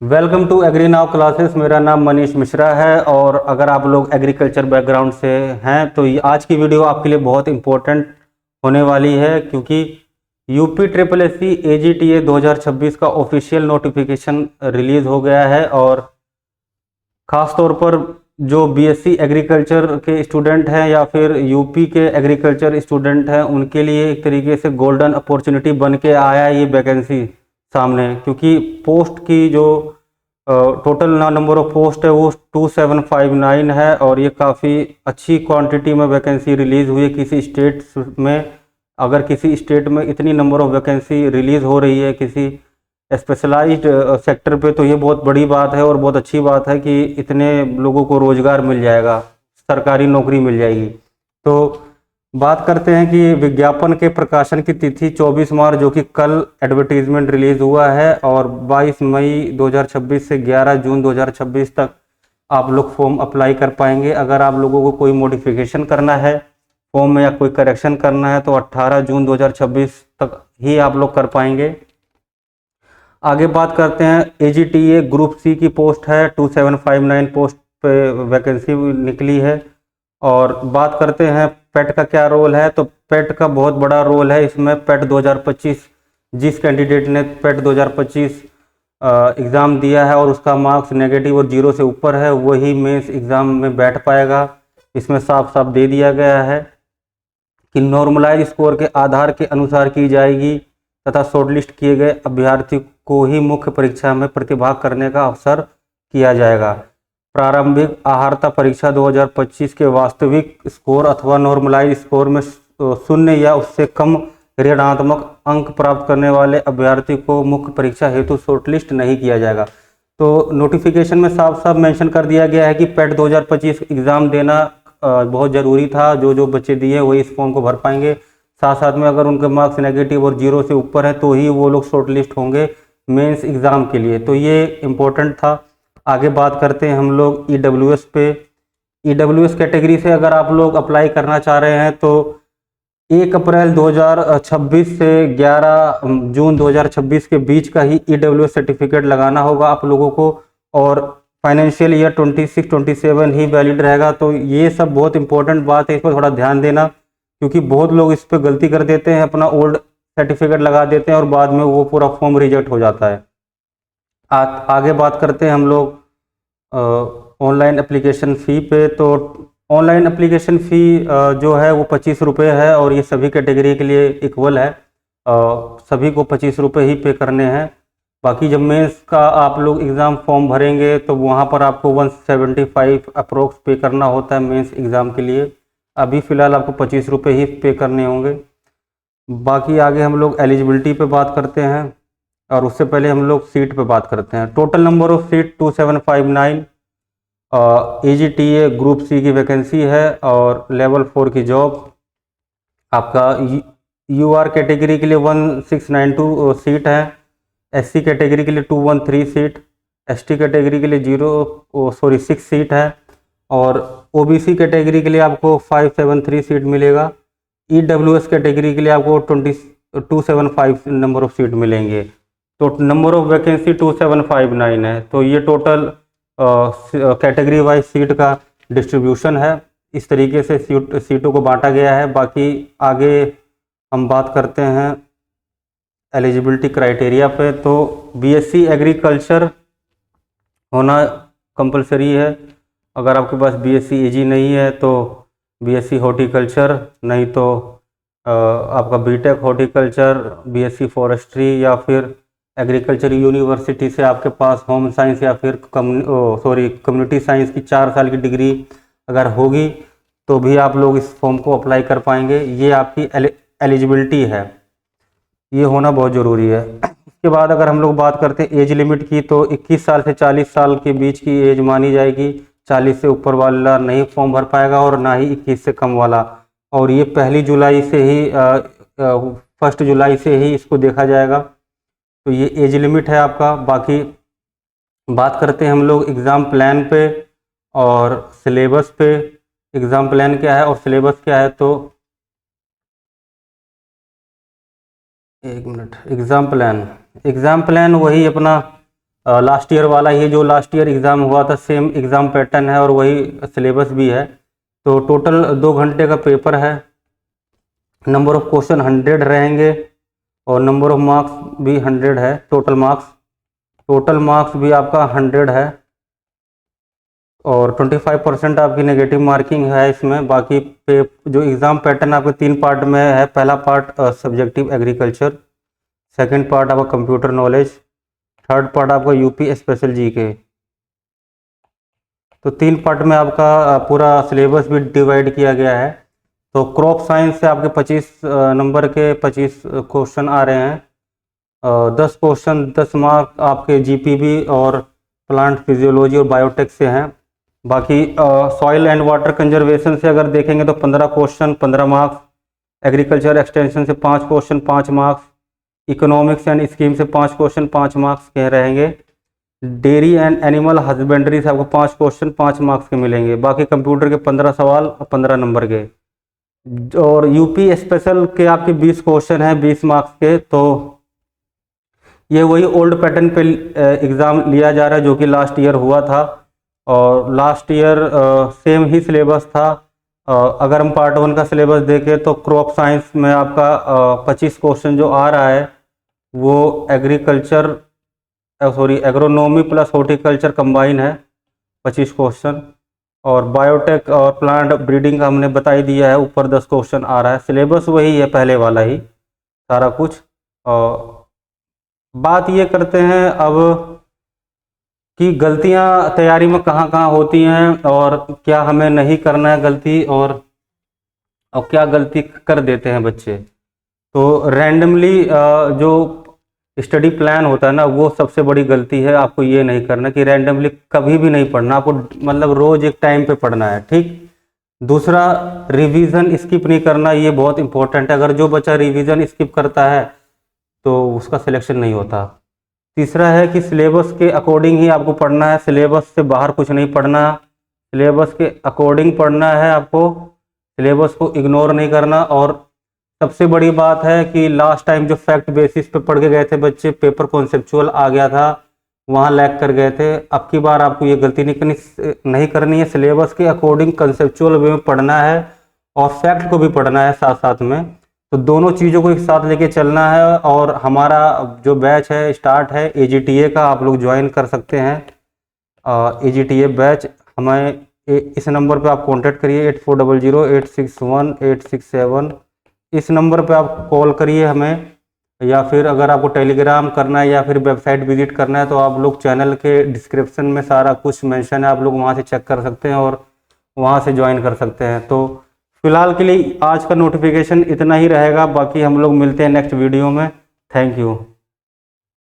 Welcome to agri now classes. मेरा नाम मनीष मिश्रा है और अगर आप लोग एग्रीकल्चर बैकग्राउंड से हैं तो आज की वीडियो आपके लिए बहुत इम्पोर्टेंट होने वाली है, क्योंकि UP triple S C AGTA 2026 का ऑफिशियल नोटिफिकेशन रिलीज़ हो गया है। और ख़ास तौर पर जो BSc एग्रीकल्चर के स्टूडेंट हैं या फिर यूपी के एग्रीकल्चर स्टूडेंट हैं, उनके लिए एक तरीके से गोल्डन अपॉर्चुनिटी बन के आया है ये वैकेंसी सामने। क्योंकि पोस्ट की जो टोटल नंबर ऑफ पोस्ट है वो 2759 है और ये काफ़ी अच्छी क्वांटिटी में वैकेंसी रिलीज़ हुई है किसी स्टेट में। अगर किसी स्टेट में इतनी नंबर ऑफ वैकेंसी रिलीज़ हो रही है किसी स्पेशलाइज्ड सेक्टर पे, तो ये बहुत बड़ी बात है और बहुत अच्छी बात है कि इतने लोगों को रोज़गार मिल जाएगा, सरकारी नौकरी मिल जाएगी। तो बात करते हैं कि विज्ञापन के प्रकाशन की तिथि 24 मार्च, जो कि कल एडवर्टीजमेंट रिलीज़ हुआ है, और 22 मई 2026 से 11 जून 2026 तक आप लोग फॉर्म अप्लाई कर पाएंगे। अगर आप लोगों को कोई मॉडिफिकेशन करना है फॉर्म में या कोई करेक्शन करना है तो 18 जून 2026 तक ही आप लोग कर पाएंगे। आगे बात करते हैं AGTA ग्रुप C की पोस्ट है, 2759 पोस्ट पे वैकेंसी निकली है। और बात करते हैं पेट का क्या रोल है, तो पेट का बहुत बड़ा रोल है इसमें। पेट 2025 जिस कैंडिडेट ने पेट 2025 एग्ज़ाम दिया है और उसका मार्क्स नेगेटिव और 0 से ऊपर है, वही मेंस एग्ज़ाम में बैठ पाएगा। इसमें साफ साफ दे दिया गया है कि नॉर्मलाइज स्कोर के आधार के अनुसार की जाएगी तथा शॉर्टलिस्ट किए गए अभ्यर्थी को ही मुख्य परीक्षा में प्रतिभाग करने का अवसर किया जाएगा। प्रारंभिक आहारता परीक्षा 2025 के वास्तविक स्कोर अथवा नॉर्मलाइज स्कोर में 0 या उससे कम ऋणात्मक अंक प्राप्त करने वाले अभ्यर्थी को मुख्य परीक्षा हेतु शॉर्टलिस्ट नहीं किया जाएगा। तो नोटिफिकेशन में साफ साफ मेंशन कर दिया गया है कि पेट 2025 एग्ज़ाम देना बहुत ज़रूरी था। जो बच्चे दिए वही इस फॉर्म को भर पाएंगे। साथ साथ में अगर उनके मार्क्स नेगेटिव और 0 से ऊपर है तो ही वो लोग शॉर्टलिस्ट होंगे मेंस एग्ज़ाम के लिए। तो ये इम्पोर्टेंट था। आगे बात करते हैं हम लोग EWS पे। EWS कैटेगरी से अगर आप लोग अप्लाई करना चाह रहे हैं तो 1 अप्रैल 2026 से 11 जून 2026 के बीच का ही EWS सर्टिफिकेट लगाना होगा आप लोगों को, और फाइनेंशियल ईयर 26-27 ही वैलिड रहेगा। तो ये सब बहुत इंपॉर्टेंट बात है, इस पर थोड़ा ध्यान देना, क्योंकि बहुत लोग इस पर गलती कर देते हैं, अपना ओल्ड सर्टिफिकेट लगा देते हैं और बाद में वो पूरा फॉर्म रिजेक्ट हो जाता है। आगे बात करते हैं हम लोग ऑनलाइन एप्लीकेशन फ़ी पे। तो ऑनलाइन एप्लीकेशन फ़ी जो है वो 25 रुपये है और ये सभी कैटेगरी के लिए इक्वल है। सभी को 25 रुपये ही पे करने हैं। बाकी जब मेंस का आप लोग एग्ज़ाम फॉर्म भरेंगे तो वहाँ पर आपको 175 अप्रोक्स पे करना होता है मेंस एग्ज़ाम के लिए। अभी फ़िलहाल आपको 25 रुपये ही पे करने होंगे। बाकी आगे हम लोग एलिजिबिलिटी पे बात करते हैं और उससे पहले हम लोग सीट पे बात करते हैं। Total number of seat 2759 AGTA group C की वैकेंसी है और लेवल 4 की जॉब। आपका UR कैटेगरी के लिए 1692 सीट है, SC कैटेगरी के लिए 213 सीट, ST कैटेगरी के लिए 6 सीट है, और OBC कैटेगरी के लिए आपको 573 सीट मिलेगा। EWS कैटेगरी के लिए आपको 275 नंबर ऑफ सीट मिलेंगे। तो नंबर ऑफ वैकेंसी 2759 है। तो ये टोटल कैटेगरी वाइज सीट का डिस्ट्रीब्यूशन है। इस तरीके से सीटों को बांटा गया है। बाकी आगे हम बात करते हैं एलिजिबिलिटी क्राइटेरिया पे। तो BSc एग्रीकल्चर होना कंपलसरी है। अगर आपके पास BSc AG नहीं है तो BSc हॉर्टिकल्चर, नहीं तो आपका BTech हॉर्टिकल्चर, BSc फॉरेस्ट्री, या फिर एग्रीकल्चर यूनिवर्सिटी से आपके पास होम साइंस या फिर कम्युनिटी साइंस की 4 साल की डिग्री अगर होगी तो भी आप लोग इस फॉर्म को अप्लाई कर पाएंगे। ये आपकी एलिजिबिलिटी है, ये होना बहुत ज़रूरी है। इसके बाद अगर हम लोग बात करते हैं एज लिमिट की, तो 21 साल से 40 साल के बीच की एज मानी जाएगी। 40 से ऊपर वाला नहीं फॉर्म भर पाएगा और ना ही 21 से कम वाला। और ये 1 जुलाई से ही 1 जुलाई से ही इसको देखा जाएगा। तो ये एज लिमिट है आपका। बाकी बात करते हैं हम लोग एग्ज़ाम प्लान पे और सिलेबस पे। एग्ज़ाम प्लान क्या है और सिलेबस क्या है, तो एक मिनट। एग्ज़ाम प्लान वही अपना लास्ट ईयर वाला ही जो लास्ट ईयर एग्ज़ाम हुआ था, सेम एग्ज़ाम पैटर्न है और वही सिलेबस भी है। तो टोटल 2 घंटे का पेपर है। नंबर ऑफ क्वेश्चन 100 रहेंगे और नंबर ऑफ मार्क्स भी 100 है। टोटल मार्क्स भी आपका 100 है और 25% आपकी नेगेटिव मार्किंग है इसमें। बाकी जो एग्ज़ाम पैटर्न आपके 3 पार्ट में है। पहला part subjective agriculture, second part आपका कंप्यूटर नॉलेज, थर्ड पार्ट आपका यूपी स्पेशल जीके। तो 3 पार्ट में आपका पूरा सिलेबस भी डिवाइड किया गया है। तो क्रॉप साइंस से आपके 25 नंबर के 25 क्वेश्चन आ रहे हैं। 10 क्वेश्चन 10 मार्क आपके जीपीबी और प्लांट फिजियोलॉजी और बायोटेक से हैं। बाकी सॉइल एंड वाटर कंजर्वेशन से अगर देखेंगे तो 15 क्वेश्चन 15 मार्क्स, एग्रीकल्चर एक्सटेंशन से 5 question 5 marks, economics and scheme से 5 क्वेश्चन 5 मार्क्स के रहेंगे। डेयरी एंड एनिमल हस्बेंड्री से आपको 5 क्वेश्चन 5 मार्क्स के मिलेंगे। बाकी कंप्यूटर के 15 सवाल 15 नंबर के। और यूपी स्पेशल के आपके 20 क्वेश्चन हैं 20 मार्क्स के। तो ये वही ओल्ड पैटर्न पे एग्ज़ाम लिया जा रहा है जो कि लास्ट ईयर हुआ था और लास्ट ईयर सेम ही सिलेबस था। अगर हम पार्ट 1 का सिलेबस देखें तो क्रॉप साइंस में आपका 25 क्वेश्चन जो आ रहा है वो एग्रोनॉमी प्लस हॉर्टिकल्चर कंबाइन है 25 क्वेश्चन। और बायोटेक और प्लांट ब्रीडिंग का हमने बता ही दिया है, ऊपर 10 क्वेश्चन आ रहा है। सिलेबस वही है पहले वाला ही सारा कुछ। बात ये करते हैं अब कि गलतियां तैयारी में कहाँ कहाँ होती हैं और क्या हमें नहीं करना है गलती, और क्या गलती कर देते हैं बच्चे। तो रैंडमली जो स्टडी प्लान होता है ना, वो सबसे बड़ी गलती है। आपको ये नहीं करना कि रैंडमली कभी भी नहीं पढ़ना, आपको मतलब रोज एक टाइम पे पढ़ना है, ठीक। दूसरा, रिवीजन स्किप नहीं करना, ये बहुत इंपॉर्टेंट है। अगर जो बच्चा रिवीजन स्किप करता है तो उसका सिलेक्शन नहीं होता। तीसरा है कि सिलेबस के अकॉर्डिंग ही आपको पढ़ना है, सिलेबस से बाहर कुछ नहीं पढ़ना, सिलेबस के अकॉर्डिंग पढ़ना है आपको, सिलेबस को इग्नोर नहीं करना। और सबसे बड़ी बात है कि लास्ट टाइम जो फैक्ट बेसिस पे पढ़ के गए थे बच्चे, पेपर कॉन्सेप्चुअल आ गया था, वहाँ लैग कर गए थे। अब की बार आपको ये गलती नहीं करनी है। सिलेबस के अकॉर्डिंग कंसेप्चुअल वे में पढ़ना है और फैक्ट को भी पढ़ना है साथ साथ में। तो दोनों चीज़ों को एक साथ लेके चलना है। और हमारा जो बैच है स्टार्ट है AGTA का, आप लोग ज्वाइन कर सकते हैं AGTA बैच। हमें इस नंबर पे आप कांटेक्ट करिए 8400861867। इस नंबर पे आप कॉल करिए हमें, या फिर अगर आपको टेलीग्राम करना है या फिर वेबसाइट विजिट करना है तो आप लोग चैनल के डिस्क्रिप्शन में सारा कुछ मेंशन है, आप लोग वहाँ से चेक कर सकते हैं और वहाँ से ज्वाइन कर सकते हैं। तो फिलहाल के लिए आज का नोटिफिकेशन इतना ही रहेगा, बाकी हम लोग मिलते हैं नेक्स्ट वीडियो में। Thank you.